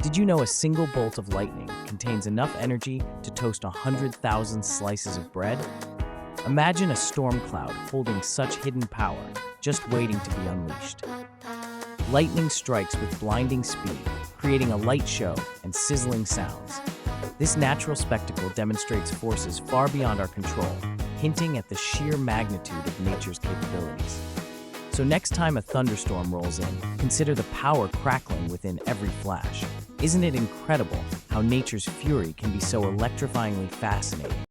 Did you know a single bolt of lightning contains enough energy to toast 100,000 slices of bread? Imagine a storm cloud holding such hidden power, just waiting to be unleashed. Lightning strikes with blinding speed, creating a light show and sizzling sounds. This natural spectacle demonstrates forces far beyond our control, hinting at the sheer magnitude of nature's capabilities. So next time a thunderstorm rolls in, consider the power crackling within every flash. Isn't it incredible how nature's fury can be so electrifyingly fascinating?